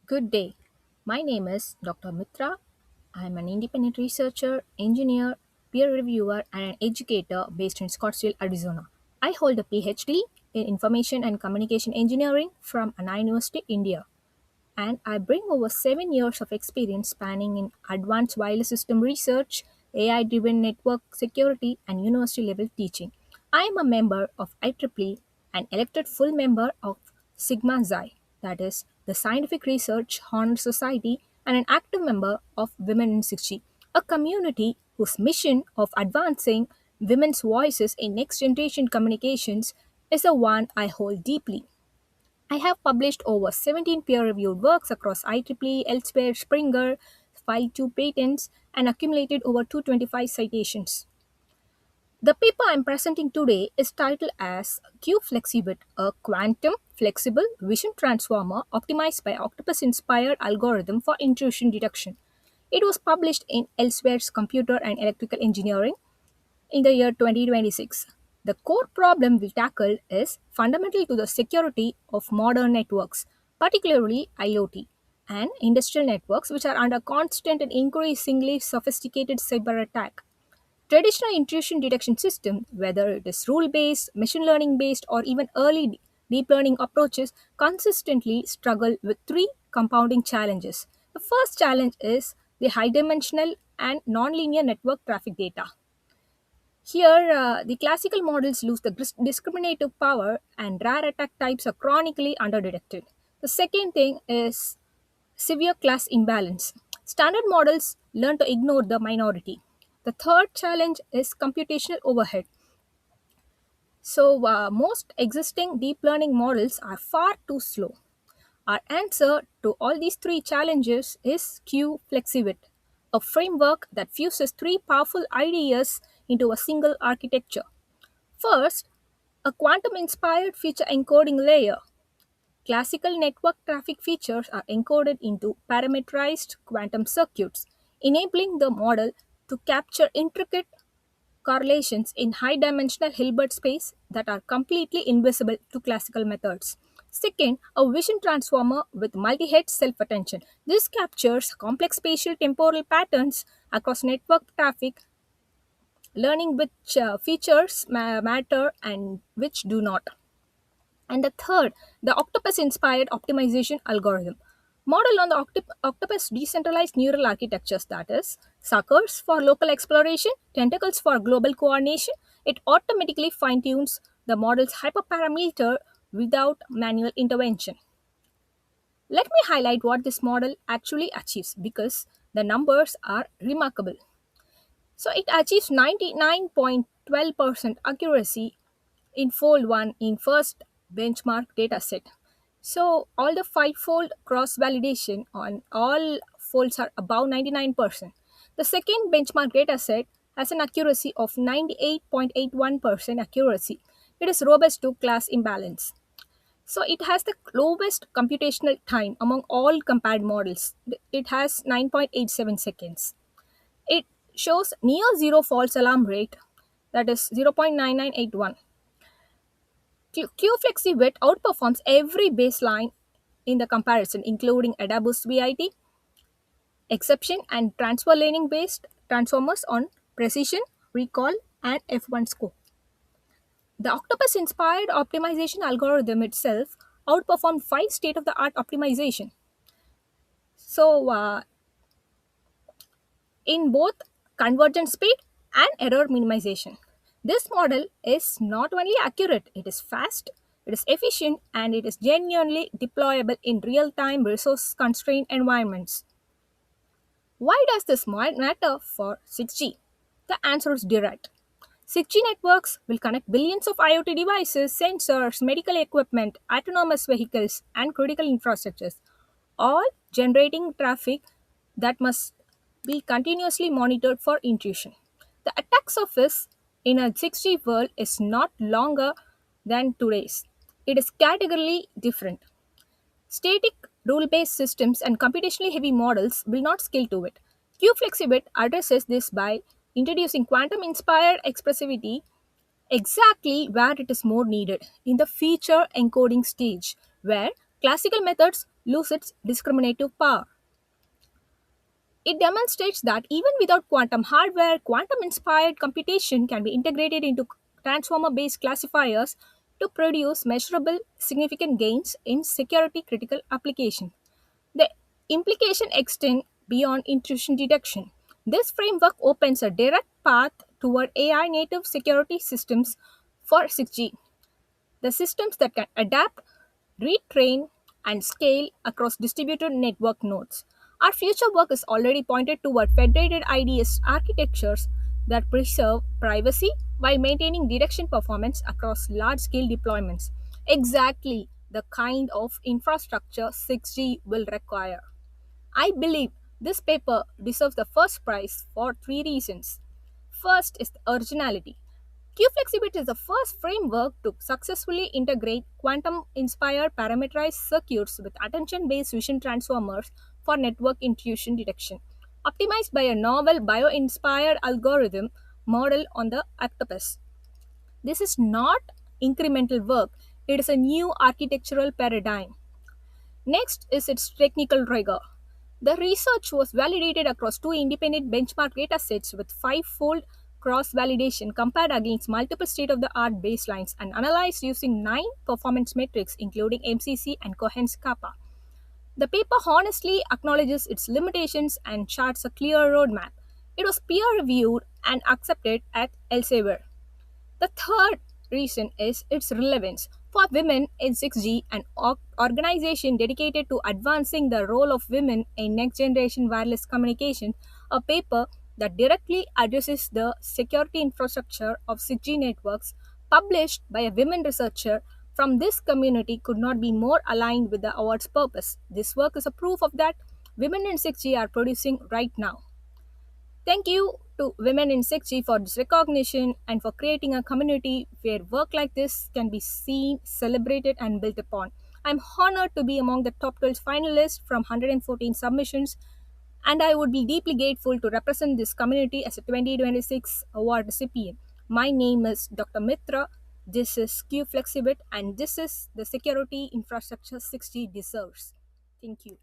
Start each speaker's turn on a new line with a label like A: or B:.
A: Good day. My name is Dr. Mithra. I am an independent researcher, engineer, peer reviewer, and an educator based in Scottsdale, Arizona. I hold a PhD in Information and Communication Engineering from Anna University, India, and I bring over 7 years of experience spanning in advanced wireless system research, AI driven network security, and university level teaching. I am a member of IEEE, an elected full member of Sigma Xi, that is, the Scientific Research Honor Society, and an active member of Women in 6G, a community whose mission of advancing women's voices in next generation communications is the one I hold deeply. I have published over 17 peer reviewed works across IEEE, elsewhere, Springer, filed 2 patents, and accumulated over 225 citations. The paper I'm presenting today is titled as Q-FlexiViT, a quantum flexible vision transformer optimized by Octopus-Inspired algorithm for intrusion detection. It was published in Elsewhere's Computer and Electrical Engineering in the year 2026. The core problem we tackle is fundamental to the security of modern networks, particularly IoT and industrial networks, which are under constant and increasingly sophisticated cyber attack. Traditional intrusion detection system, whether it is rule-based, machine learning-based, or even early deep learning approaches, consistently struggle with three compounding challenges. The first challenge is the high-dimensional and nonlinear network traffic data. Here, the classical models lose the discriminative power, and rare attack types are chronically underdetected. The second thing is severe class imbalance. Standard models learn to ignore the minority. The third challenge is computational overhead. So, most existing deep learning models are far too slow. Our answer to all these three challenges is Q-FlexiViT, a framework that fuses three powerful ideas into a single architecture. First, a quantum inspired feature encoding layer. Classical network traffic features are encoded into parameterized quantum circuits, enabling the model to capture intricate correlations in high dimensional Hilbert space that are completely invisible to classical methods. Second, a vision transformer with multi head self attention. This captures complex spatial temporal patterns across network traffic, learning which features matter and which do not. And the third, the Octopus inspired optimization algorithm. Model on the Octopus decentralized neural architectures, that is, suckers for local exploration, tentacles for global coordination. It automatically fine tunes the model's hyperparameter without manual intervention. Let me highlight what this model actually achieves because the numbers are remarkable. So it achieves 99.12% accuracy in fold 1 in first benchmark dataset. So all the five-fold cross validation on all folds are above 99%. The second benchmark dataset has an accuracy of 98.81% accuracy. It is robust to class imbalance. So it has the lowest computational time among all compared models. It has 9.87 seconds. It shows near zero false alarm rate, that is 0.9981. Q-FlexiViT outperforms every baseline in the comparison, including AdaBoost VIT, exception, and transfer laning based transformers on precision, recall, and F1 scope. The Octopus inspired optimization algorithm itself outperformed five state of the art optimization. So, in both convergent speed and error minimization. This model is not only accurate, it is fast, it is efficient, and it is genuinely deployable in real time resource constrained environments. Why does this matter for 6G? The answer is direct. 6G networks will connect billions of IoT devices, sensors, medical equipment, autonomous vehicles, and critical infrastructures, all generating traffic that must be continuously monitored for intrusion. The attack surface in a 6G world is not longer than today's. It is categorically different. Static rule based systems and computationally heavy models will not scale to it. QFlexiBit addresses this by introducing quantum inspired expressivity exactly where it is more needed in the feature encoding stage, where classical methods lose its discriminative power. It demonstrates that even without quantum hardware, quantum inspired computation can be integrated into transformer based classifiers to produce measurable, significant gains in security critical applications. The implication extend beyond intrusion detection. This framework opens a direct path toward AI native security systems for 6G. The systems that can adapt, retrain, and scale across distributed network nodes. Our future work is already pointed toward federated IDS architectures that preserve privacy while maintaining detection performance across large scale deployments. Exactly the kind of infrastructure 6G will require. I believe this paper deserves the first prize for three reasons. First is the originality. Q-FlexiViT is the first framework to successfully integrate quantum-inspired parameterized circuits with attention-based vision transformers for network intrusion detection, optimized by a novel bio-inspired algorithm model on the Octopus. This is not incremental work, it is a new architectural paradigm. Next is its technical rigor. The research was validated across two independent benchmark datasets with five-fold cross-validation compared against multiple state-of-the-art baselines and analyzed using 9 performance metrics including MCC and coherence kappa. The paper honestly acknowledges its limitations and charts a clear roadmap. It was peer-reviewed and accepted at Elsevier. The third reason is its relevance. For women in 6G, an organization dedicated to advancing the role of women in next generation wireless communication, a paper that directly addresses the security infrastructure of 6G networks, published by a women researcher from this community, could not be more aligned with the award's purpose. This work is a proof of that women in 6G are producing right now. Thank you to Women in 6G for this recognition and for creating a community where work like this can be seen, celebrated, and built upon. I'm honored to be among the top 12 finalists from 114 submissions, and I would be deeply grateful to represent this community as a 2026 award recipient. My name is Dr. Mithra. This is Q-FlexiViT, and this is the security infrastructure 6G deserves. Thank you.